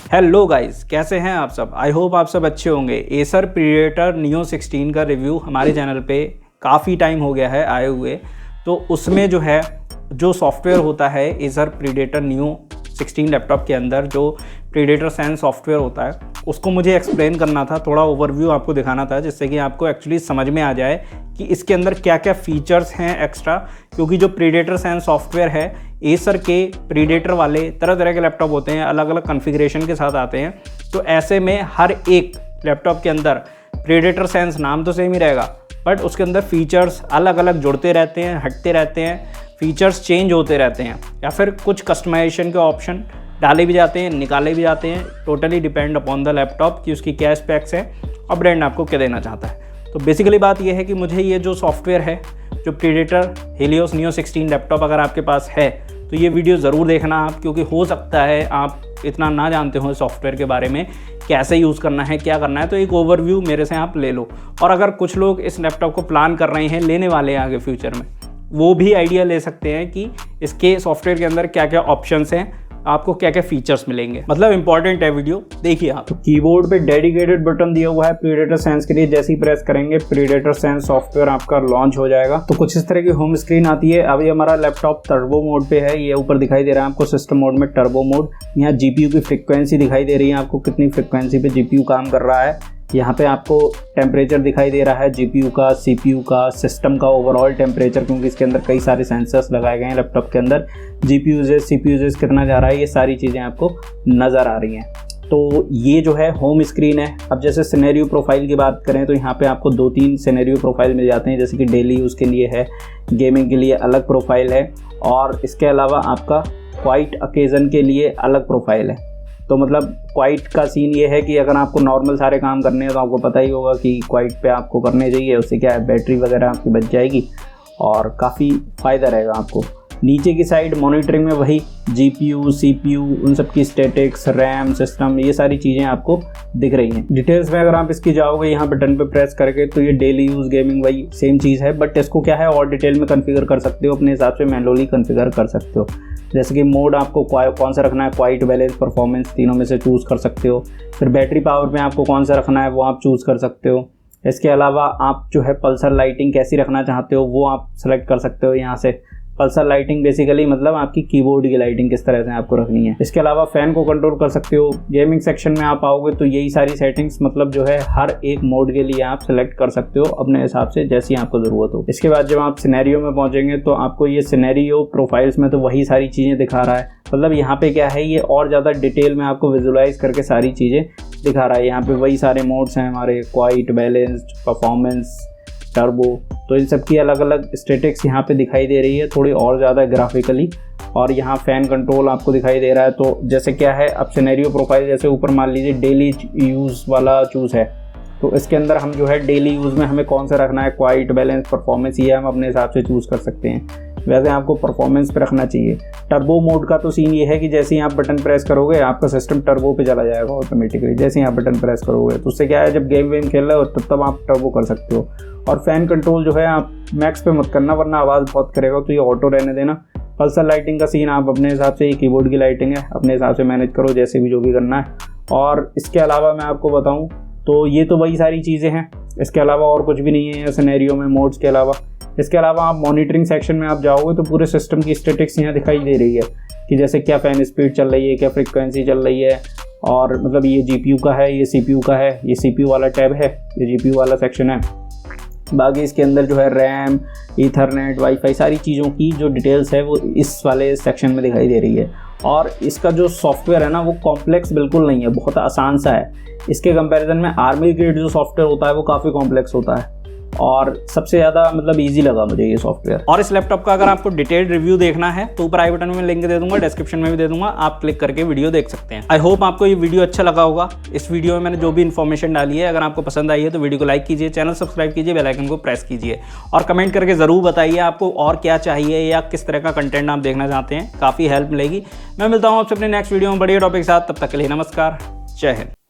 Hello guys, कैसे हैं आप सब। आई होप आप सब अच्छे होंगे। एसर प्रीडेटर नियो 16 का रिव्यू हमारे चैनल पे काफ़ी टाइम हो गया है आए हुए। तो उसमें जो है जो सॉफ्टवेयर होता है एसर प्रीडेटर नियो 16 लैपटॉप के अंदर जो प्रीडेटर सेंस सॉफ्टवेयर होता है उसको मुझे एक्सप्लेन करना था, थोड़ा ओवरव्यू आपको दिखाना था, जिससे कि आपको एक्चुअली समझ में आ जाए कि इसके अंदर क्या क्या फीचर्स हैं एक्स्ट्रा। क्योंकि जो प्रीडेटर सेंस सॉफ्टवेयर है एसर के प्रीडेटर वाले तरह तरह के लैपटॉप होते हैं, अलग अलग कॉन्फ़िगरेशन के साथ आते हैं। तो ऐसे में हर एक लैपटॉप के अंदर प्रीडेटर सेंस नाम तो सेम ही रहेगा, बट उसके अंदर फीचर्स अलग अलग जुड़ते रहते हैं, हटते रहते हैं, फीचर्स चेंज होते रहते हैं, या फिर कुछ कस्टमाइजेशन के ऑप्शन डाले भी जाते हैं, निकाले भी जाते हैं। Totally depend upon the laptop कि उसकी क्या स्पेक्स है और ब्रांड आपको क्या देना चाहता है। तो बेसिकली बात यह है कि मुझे ये जो सॉफ्टवेयर है, जो प्रीडेटर हेलियोस नियो 16 लैपटॉप अगर आपके पास है तो ये वीडियो ज़रूर देखना आप, क्योंकि हो सकता है आप इतना ना जानते हो सॉफ्टवेयर के बारे में, कैसे यूज़ करना है, क्या करना है। तो एक ओवरव्यू मेरे से आप ले लो। और अगर कुछ लोग इस लैपटॉप को प्लान कर रहे हैं, लेने वाले हैं आगे फ्यूचर में, वो भी आइडिया ले सकते हैं कि इसके सॉफ्टवेयर के अंदर क्या क्या ऑप्शंस हैं, आपको क्या क्या फीचर्स मिलेंगे। मतलब इंपॉर्टेंट है वीडियो, देखिए आप। तो कीबोर्ड पे डेडिकेटेड बटन दिया हुआ है प्रीडेटर सेंस के लिए, जैसे ही प्रेस करेंगे प्रीडेटर सेंस सॉफ्टवेयर आपका लॉन्च हो जाएगा। तो कुछ इस तरह की होम स्क्रीन आती है। अभी हमारा लैपटॉप टर्बो मोड पे है, ये ऊपर दिखाई दे रहा है आपको सिस्टम मोड में टर्बो मोड। यहाँ जीपीयू की फ्रिक्वेंसी दिखाई दे रही है आपको, कितनी फ्रिक्वेंसी पे जीपीयू काम कर रहा है। यहाँ पे आपको टेम्परेचर दिखाई दे रहा है जीपीयू का, सीपीयू का, सिस्टम का ओवरऑल टेम्परेचर, क्योंकि इसके अंदर कई सारे सेंसर्स लगाए गए हैं लैपटॉप के अंदर। जीपीयू यूजेज, सीपीयू यूजेज कितना जा रहा है, ये सारी चीज़ें आपको नज़र आ रही हैं। तो ये जो है होम स्क्रीन है। अब जैसे सिनेरियो प्रोफाइल की बात करें तो यहाँ पे आपको 2-3 सिनेरियो प्रोफाइल मिल जाते हैं, जैसे कि डेली यूज़ के लिए है, गेमिंग के लिए अलग प्रोफाइल है, और इसके अलावा आपका क्वाइट ओकेज़न के लिए अलग प्रोफाइल है। तो मतलब क्वाइट का सीन ये है कि अगर आपको नॉर्मल सारे काम करने हैं तो आपको पता ही होगा कि क्वाइट पे आपको करने चाहिए, उससे क्या है बैटरी वगैरह आपकी बच जाएगी और काफ़ी फ़ायदा रहेगा आपको। नीचे की साइड मॉनिटरिंग में वही जीपीयू, सीपीयू, उन सब की स्टैटिक्स, रैम, सिस्टम, ये सारी चीज़ें आपको दिख रही हैं। डिटेल्स में अगर आप इसकी जाओगे यहाँ बटन पे प्रेस करके तो ये डेली यूज़, गेमिंग, वही सेम चीज़ है, बट इसको क्या है और डिटेल में कॉन्फ़िगर कर सकते हो, अपने हिसाब से मैनुअली कॉन्फ़िगर कर सकते हो। जैसे कि मोड आपको कौन सा रखना है, क्वाइट, बैलेंस, परफॉर्मेंस, तीनों में से चूज़ कर सकते हो। फिर बैटरी पावर में आपको कौन सा रखना है वो आप चूज़ कर सकते हो। इसके अलावा आप जो है पल्सर लाइटिंग कैसी रखना चाहते हो वो आप सेलेक्ट कर सकते हो यहाँ से। पल्सर लाइटिंग बेसिकली मतलब आपकी कीबोर्ड की लाइटिंग किस तरह से आपको रखनी है। इसके अलावा फ़ैन को कंट्रोल कर सकते हो। गेमिंग सेक्शन में आप आओगे तो यही सारी सेटिंग्स मतलब जो है हर एक मोड के लिए आप सेलेक्ट कर सकते हो अपने हिसाब से, जैसी आपको ज़रूरत हो। इसके बाद जब आप सिनेरियो में पहुंचेंगे तो आपको ये सिनेरियो प्रोफाइल्स में तो वही सारी चीज़ें दिखा रहा है। मतलब यहाँ पे क्या है, ये और ज़्यादा डिटेल में आपको विजुलाइज करके सारी चीज़ें दिखा रहा है। यहाँ पे वही सारे मोड्स हैं हमारे, क्वाइट, बैलेंस्ड, परफॉर्मेंस, टर्बो, तो इन सब की अलग अलग स्टैटिक्स यहाँ पे दिखाई दे रही है, थोड़ी और ज़्यादा ग्राफिकली। और यहाँ फ़ैन कंट्रोल आपको दिखाई दे रहा है। तो जैसे क्या है, अब सिनेरियो प्रोफाइल जैसे ऊपर मान लीजिए डेली यूज़ वाला चूज़ है, तो इसके अंदर हम जो है डेली यूज़ में हमें कौन सा रखना है, क्वाइट, बैलेंस, परफॉर्मेंस, ये हम अपने हिसाब से चूज़ कर सकते हैं। वैसे आपको परफॉर्मेंस पे रखना चाहिए। टर्बो मोड का तो सीन ये है कि जैसे ही आप बटन प्रेस करोगे आपका सिस्टम टर्बो पे चला जाएगा ऑटोमेटिकली, जैसे ही आप बटन प्रेस करोगे। तो उससे क्या है, जब गेम वेम खेल रहे हो तब आप टर्बो कर सकते हो। और फ़ैन कंट्रोल जो है आप मैक्स पे मत करना, वरना आवाज़ बहुत करेगा, तो ये ऑटो रहने देना। पल्सर लाइटिंग का सीन आप अपने हिसाब से, ये कीबोर्ड की लाइटिंग है, अपने हिसाब से मैनेज करो, जैसे भी जो भी करना है। और इसके अलावा मैं आपको बताऊँ तो ये तो वही सारी चीज़ें हैं, इसके अलावा और कुछ भी नहीं है सिनेरियो में मोड्स के अलावा। इसके अलावा आप मॉनिटरिंग सेक्शन में आप जाओगे तो पूरे सिस्टम की स्टैटिक्स यहाँ दिखाई दे रही है कि जैसे क्या फ़ैन स्पीड चल रही है, क्या फ्रिक्वेंसी चल रही है, और मतलब ये जीपीयू का है, ये सीपीयू का है, ये सीपीयू वाला टैब है, ये जीपीयू वाला सेक्शन है। बाकी इसके अंदर जो है रैम, ईथरनेट, वाईफाई, सारी चीज़ों की जो डिटेल्स है वो इस वाले सेक्शन में दिखाई दे रही है। और इसका जो सॉफ्टवेयर है ना वो कॉम्प्लेक्स बिल्कुल नहीं है, बहुत आसान सा है। इसके कंपैरिजन में आर्मी ग्रेड जो सॉफ्टवेयर होता है वो काफ़ी कॉम्प्लेक्स होता है, और सबसे ज़्यादा मतलब इजी लगा मुझे ये सॉफ्टवेयर। और इस लैपटॉप का अगर आपको डिटेल्ड रिव्यू देखना है तो ऊपर आई बटन में लिंक दे दूंगा, डिस्क्रिप्शन में भी दे दूंगा, आप क्लिक करके वीडियो देख सकते हैं। आई होप आपको ये वीडियो अच्छा लगा होगा। इस वीडियो में मैंने जो भी इन्फॉर्मेशन डाली है, अगर आपको पसंद आई है तो वीडियो को लाइक कीजिए, चैनल सब्सक्राइब कीजिए, बेल आइकन को प्रेस कीजिए, और कमेंट करके ज़रूर बताइए आपको और क्या चाहिए या किस तरह का कंटेंट आप देखना चाहते हैं, काफ़ी हेल्प मिलेगी। मैं मिलता हूँ आपसे अपने नेक्स्ट वीडियो में बढ़िया टॉपिक के साथ, तब तक के लिए नमस्कार, जय हिंद।